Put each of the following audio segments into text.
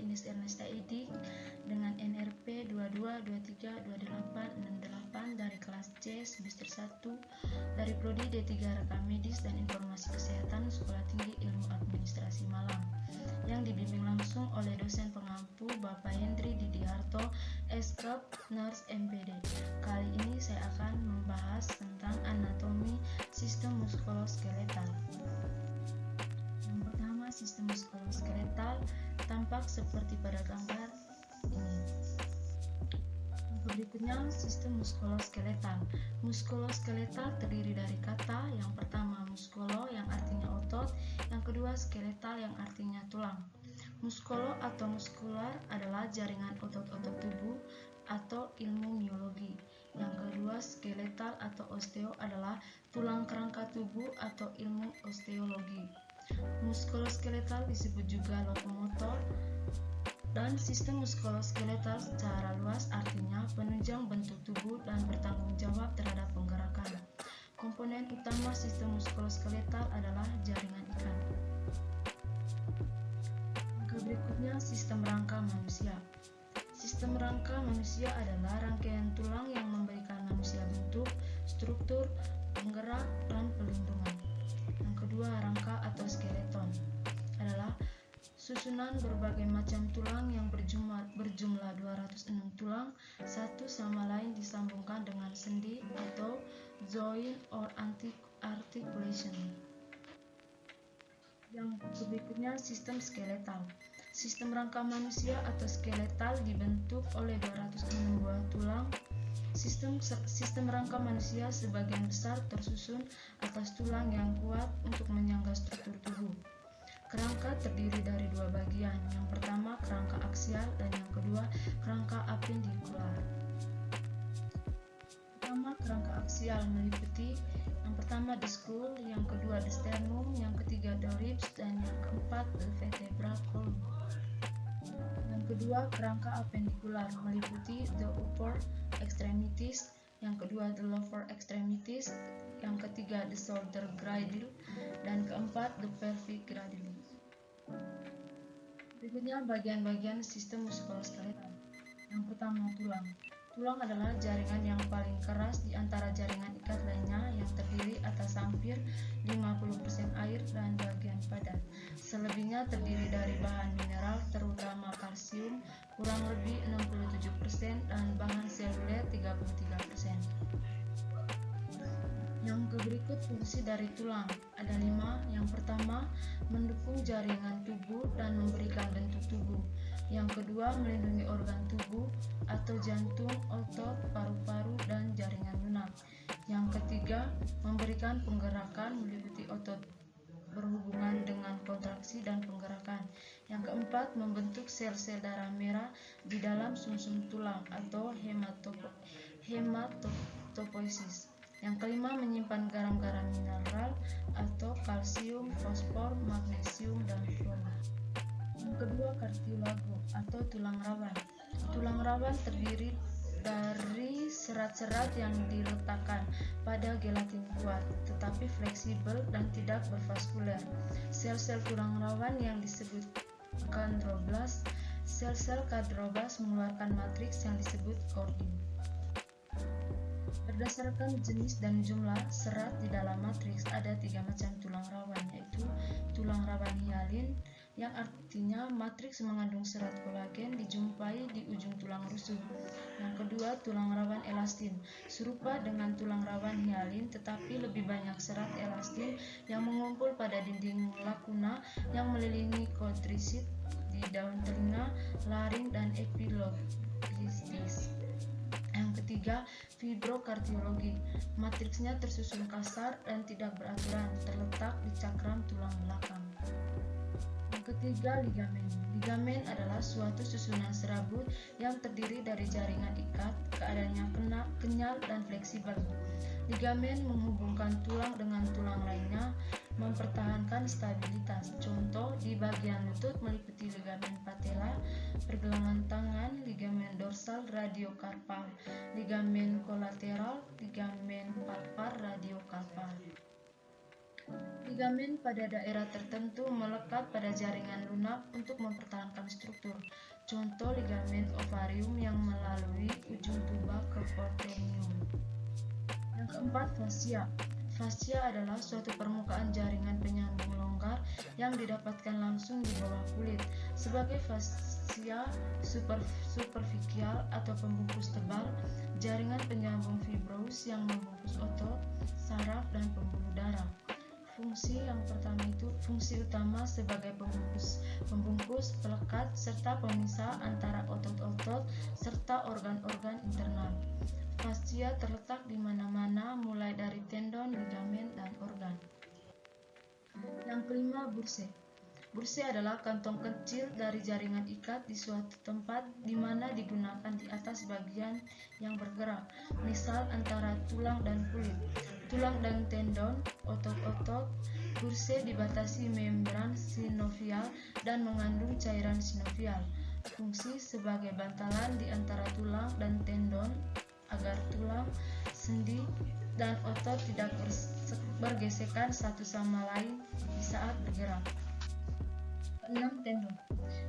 Ines Ernesta Edik dengan NRP 22232868 dari kelas C semester 1 dari Prodi D3 Rekam Medis dan Informasi Kesehatan Sekolah Tinggi Ilmu Administrasi Malang, yang dibimbing langsung oleh dosen pengampu Bapak Hendri Didiharto, Eskrop, Nurse MPD. Kali ini saya akan membahas tentang anatomi sistem muskuloskeletal. Yang pertama, sistem muskuloskeletal tampak seperti pada gambar ini. Berikutnya, sistem muskuloskeletal. Muskuloskeletal terdiri dari kata yang pertama muskulo yang artinya otot, yang kedua skeletal yang artinya tulang. Muskulo atau muskular adalah jaringan otot-otot tubuh atau ilmu miologi. Yang kedua, skeletal atau osteo adalah tulang kerangka tubuh atau ilmu osteologi. Muskuloskeletal disebut juga lokomotor, dan sistem muskuloskeletal secara luas artinya penunjang bentuk tubuh dan bertanggung jawab terhadap penggerakan. Komponen utama sistem muskuloskeletal adalah jaringan ikat. Berikutnya, sistem rangka manusia. Sistem rangka manusia adalah rangkaian tulang yang memberikan manusia bentuk, struktur, penggerak, dan pelindungan. Yang kedua, rangka atau skeleton adalah susunan berbagai macam tulang yang berjumlah 206 tulang satu sama lain disambungkan dengan sendi atau joint or articulation. Yang berikutnya, sistem skeletal. Sistem rangka manusia atau skeletal dibentuk oleh 206 buah tulang. Sistem rangka manusia sebagian besar tersusun atas tulang yang kuat untuk menyangga struktur tubuh. Kerangka terdiri dari dua bagian, yang pertama kerangka aksial dan yang kedua kerangka apendikular. Pertama, kerangka aksial meliputi yang pertama the skull, yang kedua the sternum, yang ketiga the ribs, dan yang keempat the vertebral column. Yang kedua, kerangka apendikular meliputi the upper extremities, yang kedua the lower extremities, yang ketiga the shoulder girdle, dan keempat the pelvic girdle. Berikutnya, bagian-bagian sistem muskuloskeletal. Yang pertama, tulang. Tulang adalah jaringan yang paling keras di antara jaringan ikat lainnya yang terdiri atas hampir 50% air dan bagian padat. Selebihnya terdiri dari bahan mineral terutama kalsium kurang lebih 67% dan bahan seluler 33%. Yang berikut fungsi dari tulang ada 5. Yang pertama, mendukung jaringan tubuh dan memberikan bentuk tubuh. Yang kedua, melindungi organ tubuh atau jantung, otot, paru-paru, dan jaringan lunak. Yang ketiga, memberikan penggerakan meliputi otot berhubungan dengan kontraksi dan penggerakan. Yang keempat, membentuk sel-sel darah merah di dalam sumsum tulang atau hematopoiesis. Yang kelima, menyimpan garam-garam mineral atau kalsium, fosfor, magnesium, dan fluor. Yang kedua, kartilago atau tulang rawan. Tulang rawan terdiri dari serat-serat yang diletakkan pada gelatin kuat, tetapi fleksibel dan tidak bervaskuler. Sel-sel tulang rawan yang disebut chondroblast. Sel-sel chondroblast mengeluarkan matriks yang disebut Cordy. Berdasarkan jenis dan jumlah serat di dalam matriks, ada 3 macam tulang rawan, yaitu tulang rawan hialin, yang artinya matriks mengandung serat kolagen dijumpai di ujung tulang rusuk. Yang kedua, tulang rawan elastin, serupa dengan tulang rawan hialin tetapi lebih banyak serat elastin yang mengumpul pada dinding lakuna yang mengelilingi kondrisit di daun telinga, laring, dan epiglottis. Yang ketiga, fibrokartiologi. Matriksnya tersusun kasar dan tidak beraturan, terletak di cakram tulang belakang. Yang ketiga, ligamen. Ligamen adalah suatu susunan serabut yang terdiri dari jaringan ikat, keadaannya kenyal dan fleksibel. Ligamen menghubungkan tulang dengan tulang lainnya, mempertahankan stabilitas. Contoh di bagian lutut meliputi ligamen patella, pergelangan tangan, ligamen dorsal radiokarpal, ligamen kolateral, ligamen palpar radiokarpal. Ligamen pada daerah tertentu melekat pada jaringan lunak untuk mempertahankan struktur. Contoh ligamen ovarium yang melalui ujung tuba ke peritoneum. Yang keempat, fascia. Fascia adalah suatu permukaan jaringan penyambung longgar yang didapatkan langsung di bawah kulit. Sebagai fascia superficial atau pembungkus tebal, jaringan penyambung fibrous yang membungkus otot, saraf, dan pembuluh darah. Fungsi yang pertama itu fungsi utama sebagai pembungkus, pelekat, serta pemisah antara otot-otot serta organ-organ internal. Fascia terletak di mana-mana, mulai dari tendon, ligamen, dan organ. Yang kelima, bursa. Bursa adalah kantong kecil dari jaringan ikat di suatu tempat di mana digunakan di atas bagian yang bergerak, misal antara tulang dan kulit, tulang dan tendon, otot-otot. Bursa dibatasi membran sinovial dan mengandung cairan sinovial. Fungsi sebagai bantalan di antara tulang dan tendon agar tulang, sendi, dan otot tidak bergesekan satu sama lain di saat bergerak. 6. Tendon.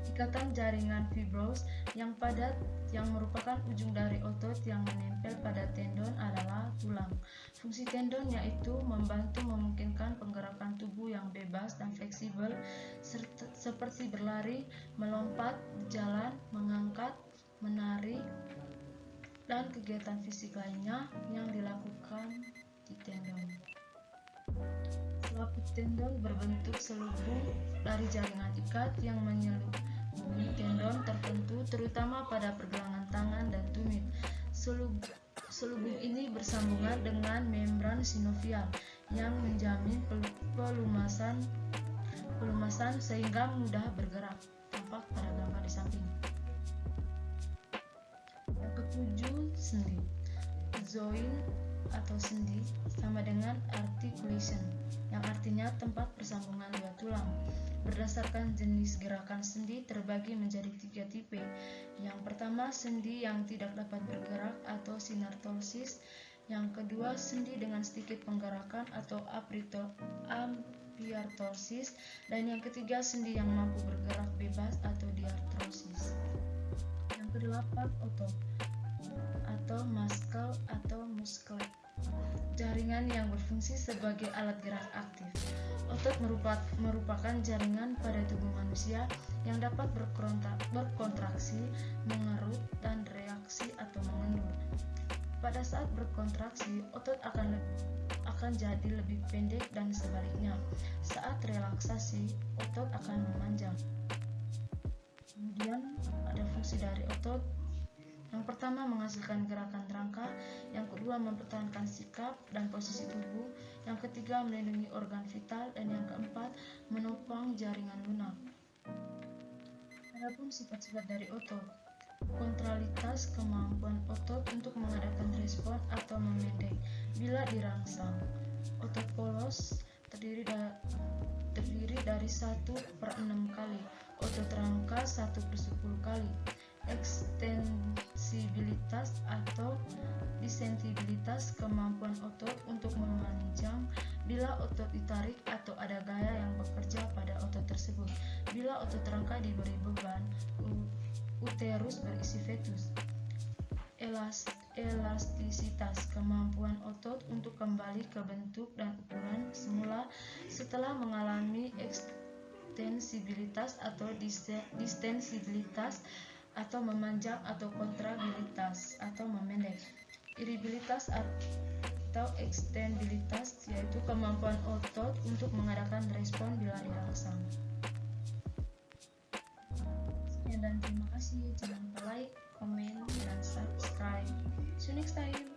Ikatan jaringan fibrous yang padat yang merupakan ujung dari otot yang menempel pada tendon adalah tulang. Fungsi tendon yaitu membantu memungkinkan penggerakan tubuh yang bebas dan fleksibel seperti berlari, melompat, berjalan, mengangkat, menari, dan kegiatan fisik lainnya yang dilakukan di tendon. Selaput tendon berbentuk selubung dari jaringan ikat yang menyelubungi tendon tertentu, terutama pada pergelangan tangan dan tumit. Selubung ini bersambungan dengan membran sinovial yang menjamin pelumasan sehingga mudah bergerak, tampak pada gambar di samping. Yang ketujuh, sendi. Joint atau sendi sama dengan articulation, yang artinya tempat persambungan dua tulang. Berdasarkan jenis gerakan sendi terbagi menjadi 3 tipe. Yang pertama, sendi yang tidak dapat bergerak atau synarthrosis. Yang kedua, sendi dengan sedikit penggerakan atau apiarthrosis. Dan yang ketiga, sendi yang mampu bergerak bebas atau diarthrosis. Yang kedelapan, otot atau muscle atau muscle, jaringan yang berfungsi sebagai alat gerak aktif. Otot merupakan jaringan pada tubuh manusia yang dapat berkontraksi, mengerut, dan reaksi atau mengendur. Pada saat berkontraksi, otot akan jadi lebih pendek dan sebaliknya. Saat relaksasi, otot akan memanjang. Kemudian ada fungsi dari otot. Yang pertama, menghasilkan gerakan rangka. Yang kedua, mempertahankan sikap dan posisi tubuh. Yang ketiga, melindungi organ vital. Dan yang keempat, menopang jaringan lunak. Adapun sifat-sifat dari otot. Kontralitas, kemampuan otot untuk mengadakan respon atau memendek bila dirangsang. Otot polos terdiri dari 1/6 kali. Otot rangka 1/10 kali. Ekstensibilitas atau disentibilitas, kemampuan otot untuk memanjang bila otot ditarik atau ada gaya yang bekerja pada otot tersebut. Bila otot rangka diberi beban, uterus berisi fetus. Elastisitas, kemampuan otot untuk kembali ke bentuk dan ukuran semula setelah mengalami ekstensibilitas atau distensibilitas, atau memanjang atau kontrabilitas atau memendek. Iribilitas atau ekstendibilitas yaitu kemampuan otot untuk mengadakan respon bila dirangsang. Sekian dan terima kasih. Jangan lupa like, komen, dan subscribe. See you next time.